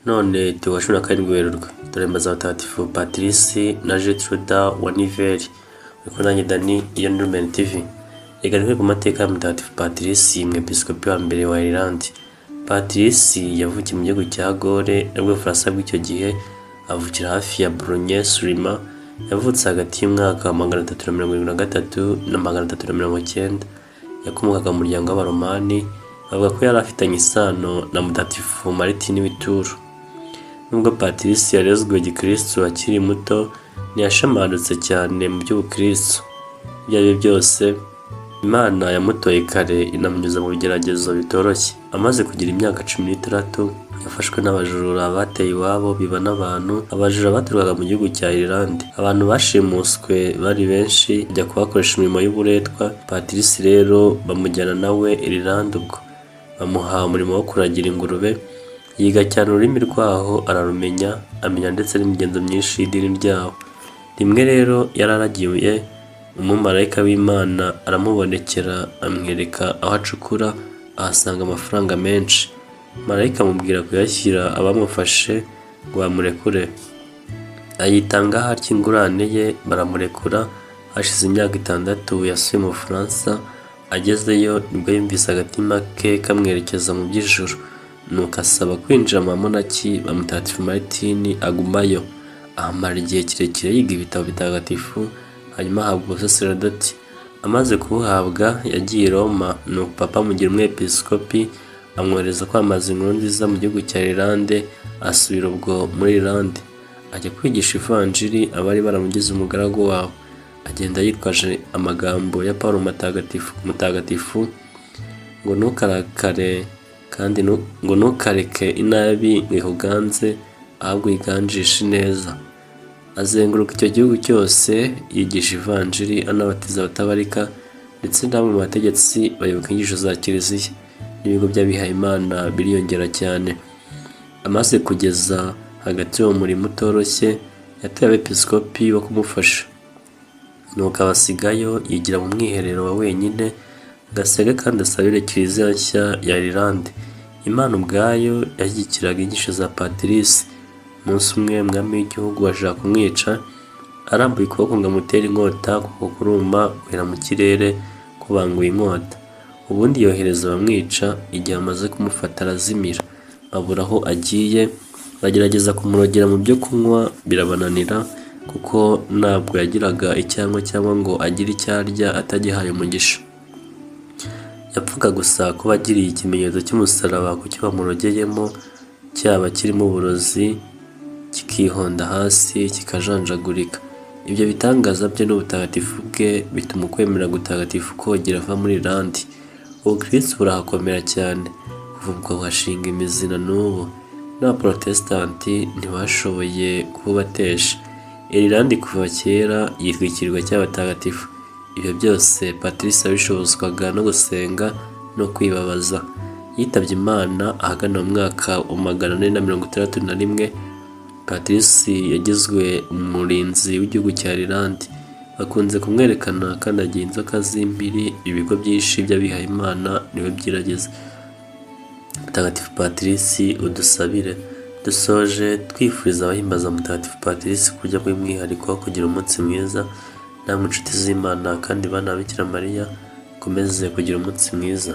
none tuwa 17 Werurwe turembaza abatagatifu Patrice na Gertruda wa Nivelle. Uriko nanjye Dani iyo ni Lumen TV. Reka ku mateka ya mutagatifu Patrice umwepiskopi wa mbere wa Ireland. Patrice yavukiye mu gihugu cya Gore nabwo Faransa bw'icyo gihe, avukira hafi ya Boulogne-sur-Mer. Yavutse hagati y'umwaka wa 373 na 390. Yakomokaga mu muryango w'Abaromani. Bavuga ko yari afitanye isano na mutagatifu Martin w'Itours. Nubwo Patrice yarezwe gikristo akiri muto, ntiyashamadutse cyane mu by'ubukristo. Ibyo ari byo byose, Imana yamutoye kare inamunyuza mu bigeragezo bitoroshye. Amaze kugira imyaka 16, yafashwe n'abajura bateye iwabo biba n'abantu. Abajura baturwaga mu gihugu cya Ireland. Abantu bashimuswe bari benshi, ajya kubakoresha imirimo y'uburetwa. Patrice rero bamujyana nawe Ireland, ubwo bamuha umurimo wo kuragira ingurube. Yiga cyane ururimi rwaho ararumenya, amenya ndetse n'imigenzo myinshi y'idini ryaho. Rimwe rero yararagiye, umumarayika w'Imana aramubonekera, amwereka aho acukura, ahasanga amafaranga menshi. Marayika amubwira kuyashyira abamufashe ngo bamurekure. Ayitanga hatya ingurane ye, baramurekura. Hashize imyaka 6 yasuye mu Bufaransa. Agezeyo nibwo yumvise agatima ke kamwerekeza mu by'ijuru, nuko asaba kwinjira mu monaki ba mutagatifu Martin. Agumayo ahamara igihe kirekire yiga ibitabo bitagatifu, hanyuma ahabwa ubusaserdoti. Amaze kubuhabwa yagiye i Roma, nuko papa amugira umwepiskopi, amwohereza kwamamaza inkuru nziza mu gihugu cya Ireland. Asubira ubwo muri Ireland, ajya kwigisha ivanjiri abari baramugize umugaragu wabo. Agenda yitwaje amagambo ya Paulo mutagatifu ngo ntukarakare kandi ngo ntukareke inabi ngo ikuganze, ahubwo yiganjishe neza. Azenguruka icyo gihugu cyose yigisha ivanjiri, anabatiza abatabarika ndetse n'amwe mu bategetsi bayoboka inyigisho za Kiliziya. N'ibigo by'abihaye Imana biriyongera cyane. Amaze kugeza hagati y'uwo murimo utoroshye, yatoye abepiskopi bo kumufasha, nuko abasigayo yigira mu mwiherero wa wenyine, gasege kandi asabire Kiliziya nshya ya Ireland. Imana ubwayo yashyigikiraga inyigisho za Patrice. Umunsi umwe umwami w'igihugu ashaka kumwica, arambuye ukuboko ngo amutere inkota, kuko kuruma guhera mu kirere kubanguye inkota. Ubundi yohereza abamwica. Igihe amaze kumufata arazimira, abura aho agiye. Bagerageza kumurogera mu byo kunywa birabananira, kuko ntabwo yagiraga icyangwa cyangwa ngo agire icyo arya atagihaye umugisha. Yapfuga gusa kuba agiriye ikimenyetso cy'umusaraba ku cyo bamurogeyemo, cyaba kirimo uburozi, kikihonda hasi kikajanjagurika. Ibyo bitangaza bye n'ubutagatifu bwe bituma ukwemera gutagatifu kogera ava muri Ireland. Ubukristo burahakomera cyane, kuva ubwo hashinga imizi na n'ubu. N'abaprotestanti ntibashoboye kububatesha. Ireland kuva kera yitwikirirwa cy'abatagatifu. Ibyo byose Patrice abishobozwaga no gusenga no kwibabaza. Yitabye Imana ahagana mu mwaka wa 461. Patrice yagizwe umurinzi w'igihugu cya Ireland. Bakunze kumwerekana kandi agira inzoka z'impiri. Ibigo byinshi by'abihaye Imana niwe byirageza. Mutagatifu Patrice udusabire. Dusoje twifuriza abahimbaza mutagatifu Patrice kujya muri mwihariko kugira umunsi mwiza. Namwe inshuti z'Imana kandi bana Bikira Mariya, komeze kugira umunsi mwiza.